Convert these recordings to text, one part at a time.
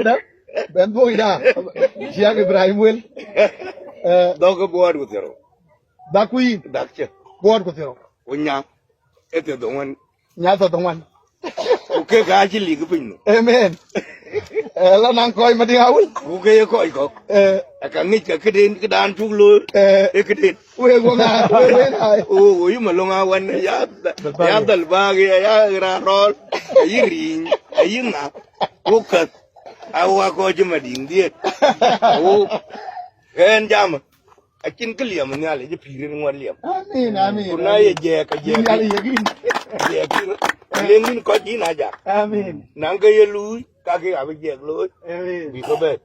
đó bên vui đó chia cái brai muel đó cái bùa của thằng đã quy đặc chứ bùa của thằng quân nhà cái thằng đồng anh nhà thằng đồng anh ok cái gì lì cái bình amen là nàng coi mà đi hậu ok coi có cái ngay cái đền cái đàn chung lôi cái đền quê của ngài quê này ôi mà long ao anh ya dal ba cái ya ra rồi cái gì cái nào ok awa coi chứ mà điên đi ô cái anh jam akin cái liam này là cái phi ngoan liam amen amen hôm nay về cái về nhà này về cái lên mình có gì nào vậy amen nàng cái lùi các cái à bây giờ lùi amen bị có bé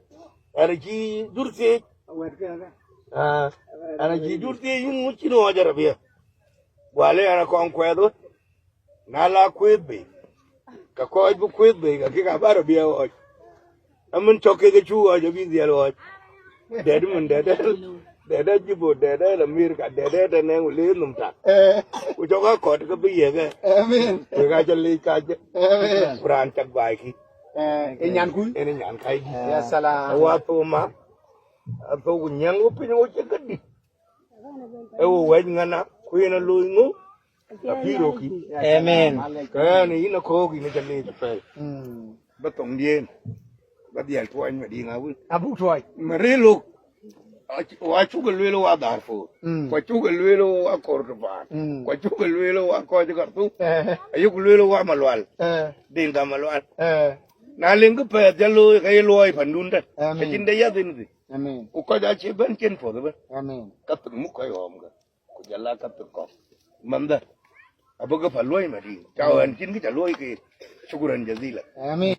anh chỉ dur thế anh chỉ dur thế nhưng muốn chỉ nói ra bây wale anh con quay đó nala quay bê cái coi bu quay bê cái cái bà bây giờ anh mình cho cái chú ở chỗ bên dưới rồi để mình để chứ bộ để là mir cả để là nên lấy nằm ta u cho cái cọt cái bây giờ cái amen cái cho lấy cái chứ amen brand chắc bài khi cái nhàn cuối cái nhàn khai ya salam wa to ma to kunyang u pin u che cái đi u we ngana khuyena lui ngu a piro ki amen cái này nó khô ki nó cho lấy phải bắt tổng điên bắt điên của anh mà đi ngáo abu troy mà rê lục wa chú cái lưỡi lo đào phù, wa chú cái lưỡi lo cor cái phản, wa chú cái lưỡi lo coi cho cái tu, ayuk lưỡi lo mà loal, điên ta mà loal, na lên cái bè cho lưỡi cái lưỡi phản đun đấy, cái chín đấy ya tin gì, u coi đã chế bên trên phù đấy, cắt từng múc cái hòm cái, u jala cắt từng cọp, mắm đấy, abu cái phản lưỡi mà đi, chào anh chín cái chả lưỡi cái, syukuran jazila. Amen.